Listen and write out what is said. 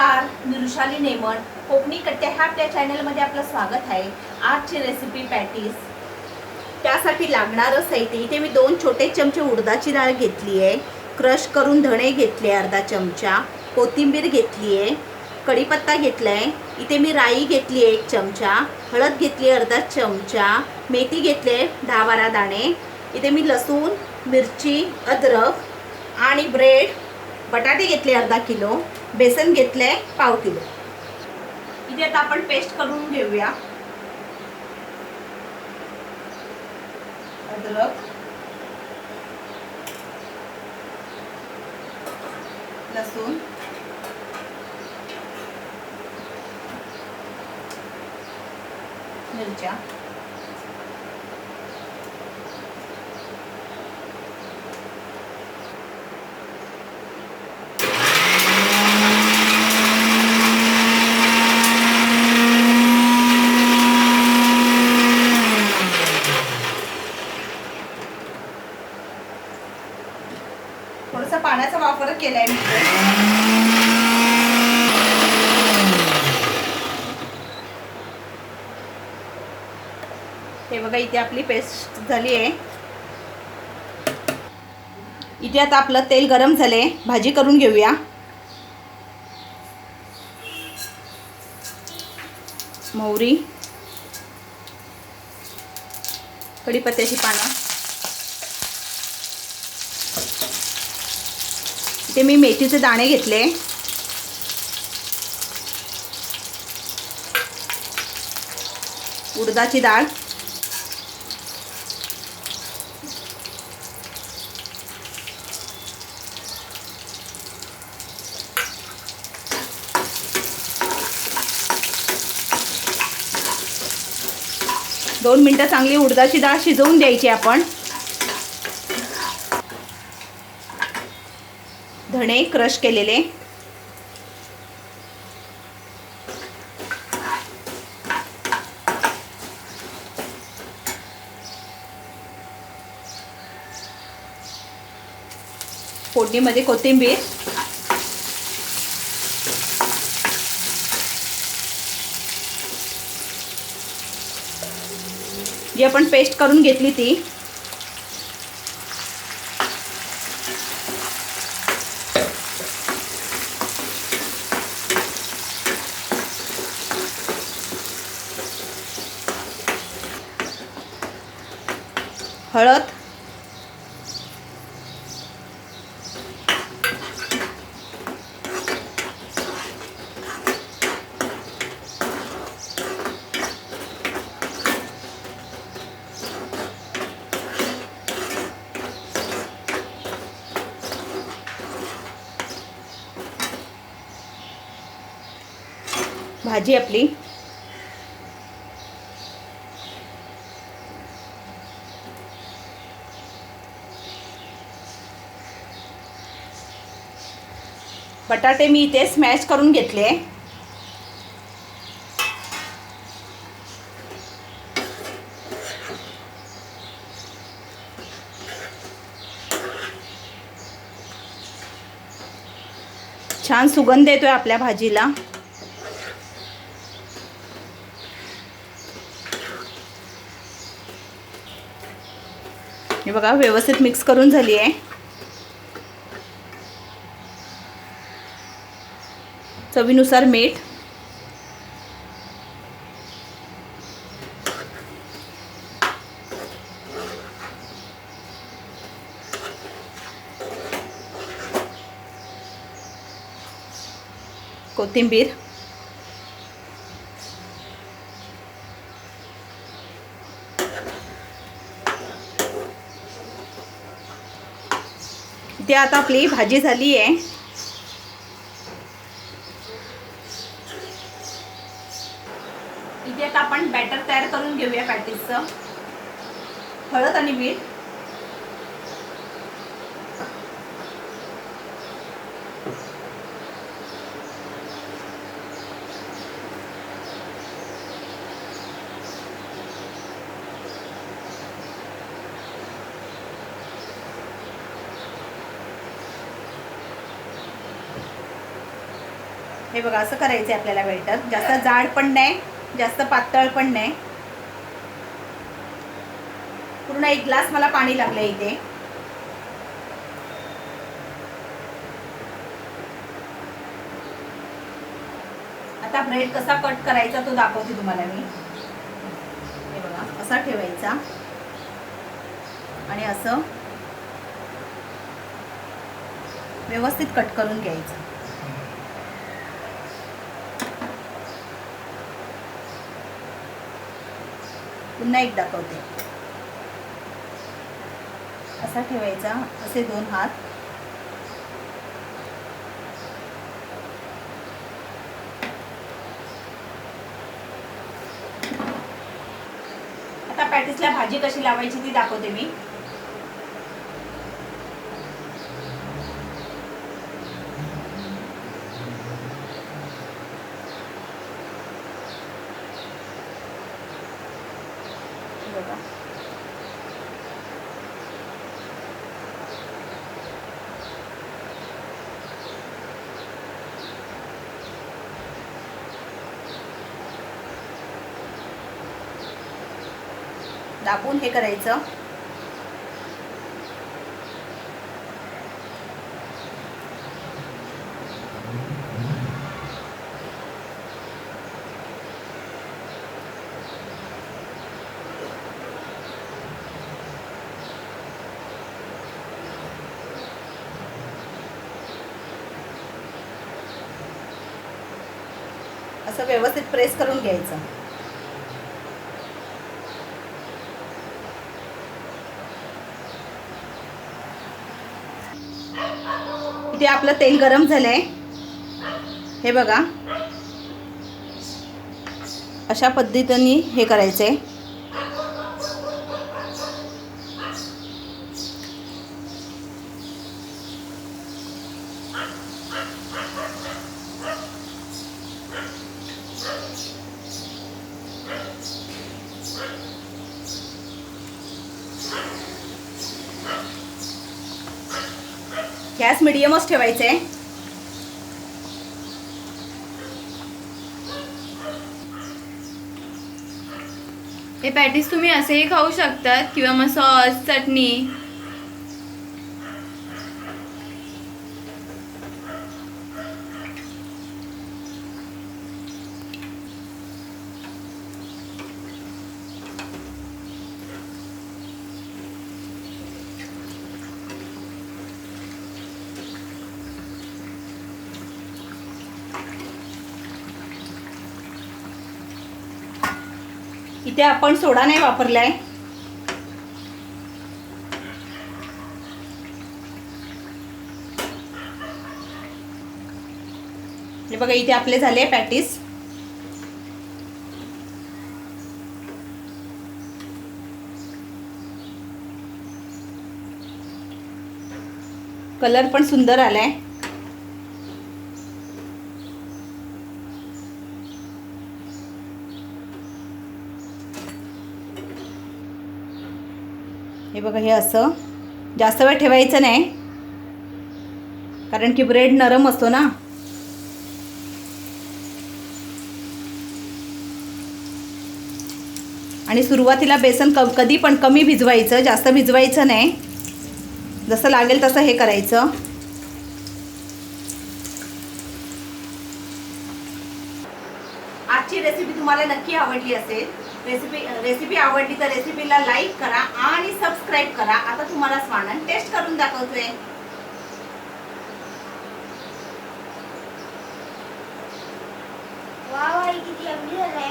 नमस्कार, मी ऋषाली नेमन. कोकणी कट्ट्या ह्या आपल्या चॅनलमध्ये आपलं स्वागत आहे. आजची रेसिपी पॅटीस. त्यासाठी लागणारं साहित्य इथे मी 2 छोटे चमचे उडदाची डाळ घेतली आहे. क्रश करून धणे घेतले अर्धा चमचा, कोथिंबीर घेतली आहे, कढीपत्ता घेतला आहे. इथे मी राई घेतली 1 चमचा, हळद घेतली अर्धा चमचा, मेथी घेतले 10-12 दाणे. इथे मी लसूण, मिरची, अद्रक आणि ब्रेड, बटाटे घेतले अर्धा किलो, बेसन घेतले पाव किलो. इथे आता आपण पेस्ट करून घेऊया. अद्रक, लसूण, मिरच्या, थोडासा पाण्याचा वापर केलाय मी. हे बघा, इथे आपली पेस्ट झाली आहे. इथे आता आपलं तेल गरम झाले, भाजी करून घेऊया. मोहरी, कढीपत्त्याची पानं, इथे मी मेथीचे दाणे घेतले, उडदाची डाळ, दोन मिनिटं चांगली उडदाची डाळ शिजवून द्यायची आपण. धणे क्रश केलेले, फोडणीमध्ये कोथिंबीर, जी आपण पेस्ट करून घेतली ती, हळद, भाजी आपली बटाटे मी इथे स्मॅश करून घेतले. छान सुगंध येतोय आपल्या भाजीला. हे बघा, व्यवस्थित मिक्स करून झाली आहे. चवीनुसार मीठ, कोथिंबीर, इथे आता आपली भाजी झाली आहे. इथे आता आपण बॅटर तयार करून घेऊया पॅटीसचं. हळद आणि मीठ, हे बघा असं करायचं आहे आपल्याला बेटर. जास्त जाड पण नाही, जास्त पातळ पण नाही. पूर्ण 1 ग्लास मला पाणी लागलं इथे. आता ब्रेड कसा कट करायचा तो दाखवते तुम्हाला मी. हे बघा असा ठेवायचा आणि असं व्यवस्थित कट करून घ्यायचं. पुन्हा एक दाखवते. असा ठेवायचा, असे 2 हात. आता पॅटीसला भाजी कशी लावायची ती दाखवते मी. बघा दाबून हे करायचं. असं व्यवस्थित प्रेस करून घ्यायचं. इथे आपलं तेल गरम झालंय. हे बघा अशा पद्धतीने हे करायचंय. गॅस मिडियमच ठेवायचा आहे. हे पॅटीस तुम्ही असेही खाऊ शकतात किंवा मग सॉस चटणी. इथे आपण सोडा नाही वापरलाय. हे बघा इथे आपले झाले पॅटीस. कलर पण सुंदर आलाय. हे बघा हे असं जास्त वेळ ठेवायचं नाही कारण की ब्रेड नरम असतो ना. आणि सुरुवातीला बेसन कधी पण कमी भिजवायचं, जास्त भिजवायचं नाही. जसं लागेल तसं हे करायचं. आजची रेसिपी तुम्हाला नक्की आवडली असेल. रेसिपी आवडली तर रेसिपीला लाईक करा आणि सबस्क्राईब करा. आता तुम्हाला स्वानन टेस्ट करून दाखवतोय. वाह वाह किती अगदी झालंय.